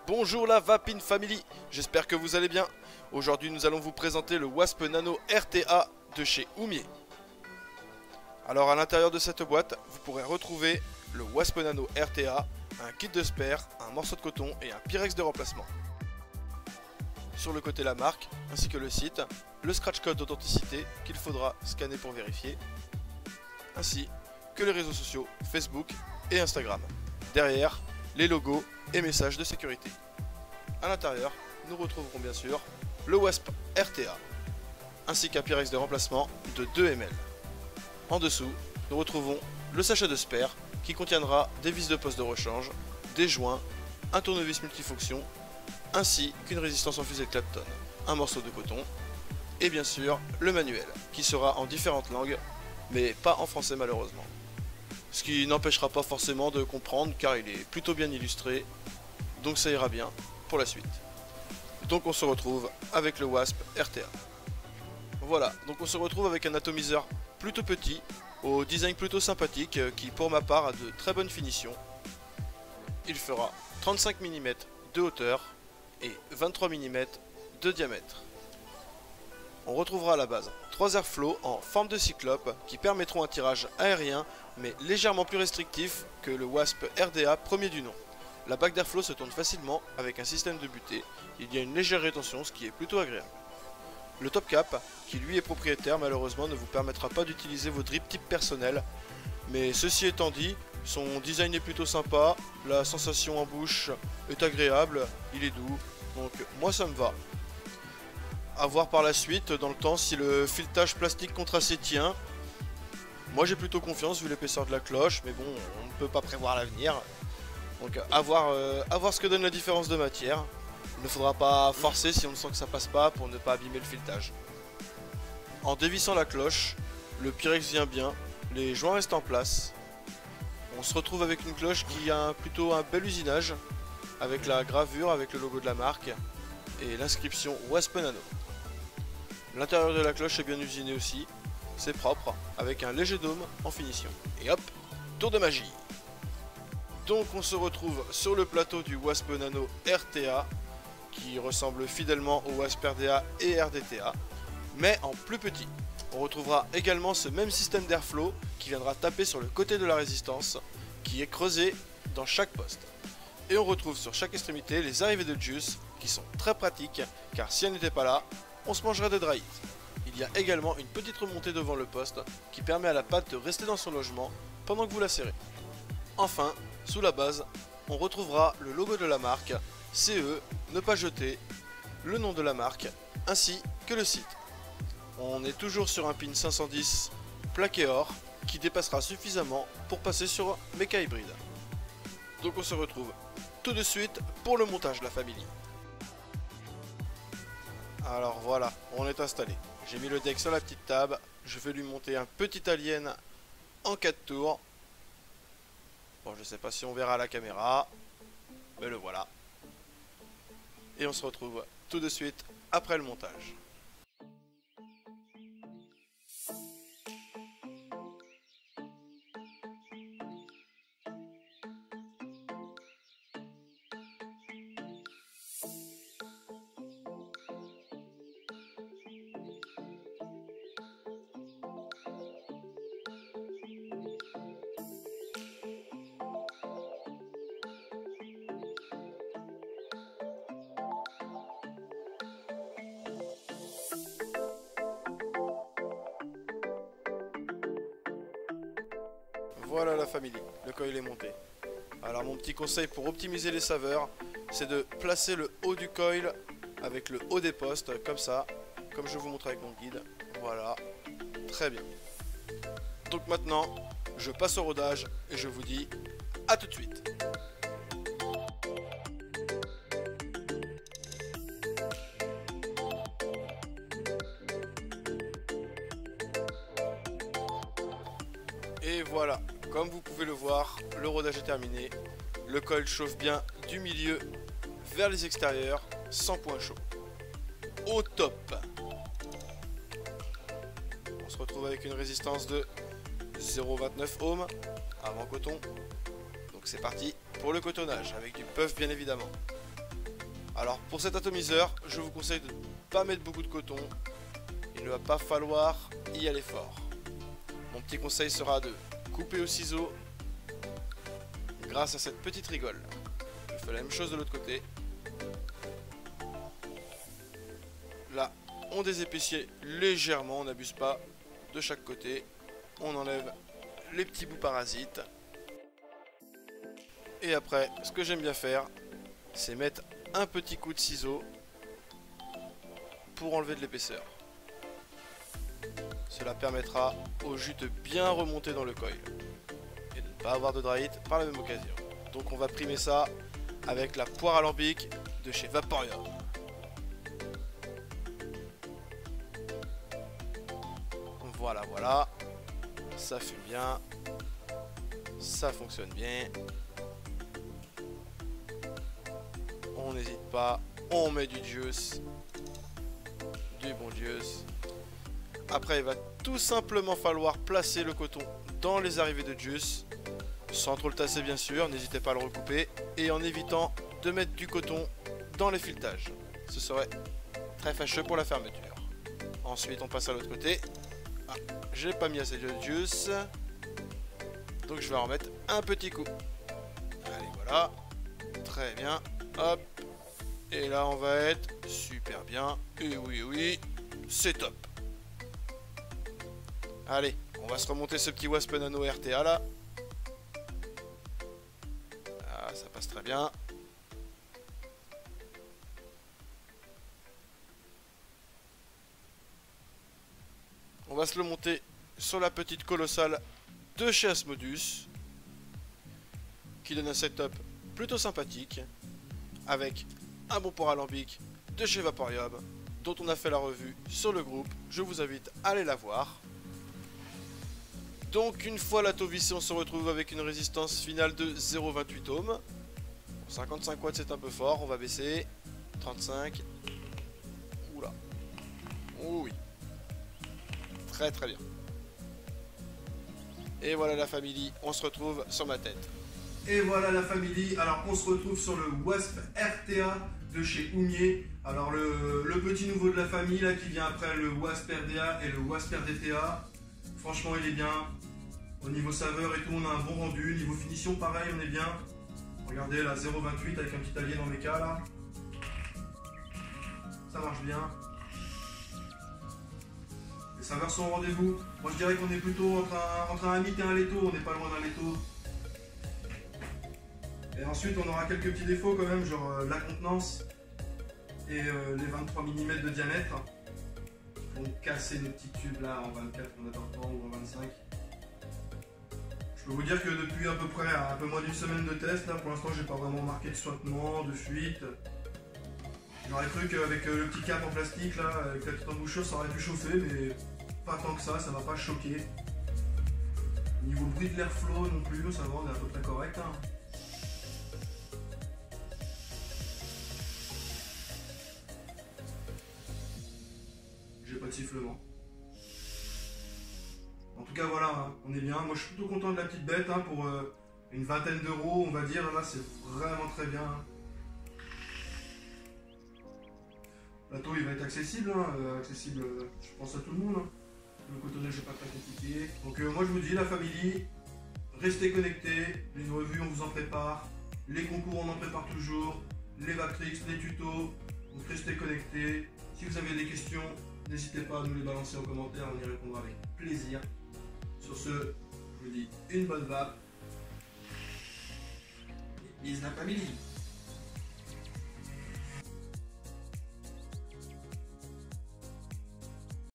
Bonjour la Vapin Family, j'espère que vous allez bien. Aujourd'hui nous allons vous présenter le Wasp Nano RTA de chez Oumier. Alors à l'intérieur de cette boîte, vous pourrez retrouver le Wasp Nano RTA, un kit de spare, un morceau de coton et un Pyrex de remplacement. Sur le côté la marque, ainsi que le site, le scratch code d'authenticité qu'il faudra scanner pour vérifier, ainsi que les réseaux sociaux Facebook et Instagram. Derrière, les logos et messages de sécurité. A l'intérieur, nous retrouverons bien sûr le Wasp RTA, ainsi qu'un Pyrex de remplacement de 2 ml. En dessous, nous retrouvons le sachet de spare qui contiendra des vis de poste de rechange, des joints, un tournevis multifonction, ainsi qu'une résistance en fusée de Clapton, un morceau de coton, et bien sûr le manuel, qui sera en différentes langues, mais pas en français malheureusement. Ce qui n'empêchera pas forcément de comprendre car il est plutôt bien illustré, donc ça ira bien pour la suite. Donc on se retrouve avec le Wasp RTA. Voilà, donc on se retrouve avec un atomiseur plutôt petit, au design plutôt sympathique, qui pour ma part a de très bonnes finitions. Il fera 35 mm de hauteur et 23 mm de diamètre. On retrouvera à la base 3 airflows en forme de cyclope qui permettront un tirage aérien mais légèrement plus restrictif que le Wasp RDA premier du nom. La bague d'airflow se tourne facilement avec un système de butée, il y a une légère rétention ce qui est plutôt agréable. Le top cap, qui lui est propriétaire malheureusement ne vous permettra pas d'utiliser vos drip tips personnels, mais ceci étant dit, son design est plutôt sympa, la sensation en bouche est agréable, il est doux, donc moi ça me va. A voir par la suite dans le temps si le filetage plastique contrasté tient. Moi j'ai plutôt confiance vu l'épaisseur de la cloche, mais bon on ne peut pas prévoir l'avenir. Donc à voir ce que donne la différence de matière. Il ne faudra pas forcer si on sent que ça passe pas pour ne pas abîmer le filetage. En dévissant la cloche, le Pyrex vient bien, les joints restent en place. On se retrouve avec une cloche qui a plutôt un bel usinage, avec la gravure, avec le logo de la marque et l'inscription Wasp Nano. L'intérieur de la cloche est bien usiné aussi, c'est propre, avec un léger dôme en finition. Et hop, tour de magie. Donc on se retrouve sur le plateau du Wasp Nano RTA, qui ressemble fidèlement au Wasp RDA et RDTA, mais en plus petit. On retrouvera également ce même système d'airflow qui viendra taper sur le côté de la résistance, qui est creusé dans chaque poste. Et on retrouve sur chaque extrémité les arrivées de juice, qui sont très pratiques, car si elles n'étaient pas là, on se mangerait de dry hit. Il y a également une petite remontée devant le poste qui permet à la pâte de rester dans son logement pendant que vous la serrez. Enfin, sous la base, on retrouvera le logo de la marque, CE, ne pas jeter, le nom de la marque, ainsi que le site. On est toujours sur un pin 510 plaqué or qui dépassera suffisamment pour passer sur Mecha Hybrid. Donc on se retrouve tout de suite pour le montage la famille. Alors voilà, on est installé. J'ai mis le deck sur la petite table. Je vais lui monter un petit alien en 4 tours. Bon, je sais pas si on verra à la caméra, mais le voilà. Et on se retrouve tout de suite après le montage. Voilà la famille, le coil est monté. Alors mon petit conseil pour optimiser les saveurs, c'est de placer le haut du coil avec le haut des postes, comme ça, comme je vous montre avec mon guide. Voilà, très bien. Donc maintenant, je passe au rodage et je vous dis à tout de suite. Et voilà, comme vous pouvez le voir, le rodage est terminé. Le coil chauffe bien du milieu vers les extérieurs sans point chaud. Au top. On se retrouve avec une résistance de 0,29 ohms avant coton. Donc c'est parti pour le cotonnage avec du puff bien évidemment. Alors pour cet atomiseur, je vous conseille de ne pas mettre beaucoup de coton. Il ne va pas falloir y aller fort. Mon petit conseil sera de couper au ciseau grâce à cette petite rigole. Je fais la même chose de l'autre côté. Là, on désépaissit légèrement, on n'abuse pas de chaque côté. On enlève les petits bouts parasites. Et après, ce que j'aime bien faire, c'est mettre un petit coup de ciseau pour enlever de l'épaisseur. Cela permettra au jus de bien remonter dans le coil et de ne pas avoir de dry hit par la même occasion. Donc on va primer ça avec la poire alambic de chez Vaporeon. Voilà, voilà, ça fume bien, ça fonctionne bien. On n'hésite pas, on met du juice, du bon juice. Après, il va tout simplement falloir placer le coton dans les arrivées de juice, sans trop le tasser bien sûr, n'hésitez pas à le recouper, et en évitant de mettre du coton dans les filetages. Ce serait très fâcheux pour la fermeture. Ensuite, on passe à l'autre côté. Ah, j'ai pas mis assez de juice, donc je vais en remettre un petit coup. Allez, voilà, très bien, hop, et là on va être super bien, et oui, oui, c'est top. Allez, on va se remonter ce petit Wasp Nano RTA là. Ah, ça passe très bien. On va se le monter sur la petite colossale de chez Asmodus, qui donne un setup plutôt sympathique, avec un bon port alambic de chez Vaporeon, dont on a fait la revue sur le groupe. Je vous invite à aller la voir. Donc une fois l'atto vissé, on se retrouve avec une résistance finale de 0,28 ohms. 55 watts c'est un peu fort, on va baisser. 35. Oula. Oh oui. Très très bien. Et voilà la famille, on se retrouve sur ma tête. Et voilà la famille, alors on se retrouve sur le Wasp RTA de chez Oumier. Alors le petit nouveau de la famille là qui vient après le Wasp RDA et le Wasp RDTA. Franchement il est bien. Au niveau saveur et tout, on a un bon rendu. Niveau finition pareil, on est bien. Regardez là, 0,28 avec un petit allié dans mes cas là. Ça marche bien. Les saveurs sont au rendez-vous. Moi je dirais qu'on est plutôt entre un Hamit et un Leto, on n'est pas loin d'un Leto. Et ensuite on aura quelques petits défauts quand même, genre la contenance et les 23 mm de diamètre. Ils vont casser nos petits tubes là en 24 qu'on a temps ou en 25. Je peux vous dire que depuis à peu près un peu moins d'une semaine de test, là pour l'instant j'ai pas vraiment marqué de suintement, de fuite. J'aurais cru qu'avec le petit cap en plastique là, avec la petite embouchure ça aurait pu chauffer, mais pas tant que ça va pas choquer. Niveau bruit de l'airflow non plus, ça va, on est à peu près correct. Hein. J'ai pas de sifflement. En tout cas voilà, hein, on est bien. Moi je suis plutôt content de la petite bête hein, pour une vingtaine d'euros on va dire. Là c'est vraiment très bien. Hein. L'atto il va être accessible, hein, accessible je pense à tout le monde. Hein. Le cotonnage c'est pas très compliqué. Donc moi je vous dis la famille, restez connectés, les revues on vous en prépare, les concours on en prépare toujours, les Vactrix, les tutos, donc restez connectés. Si vous avez des questions, n'hésitez pas à nous les balancer en commentaire, on y répondra avec plaisir. Sur ce, je vous dis une bonne vape. Et bis la famille.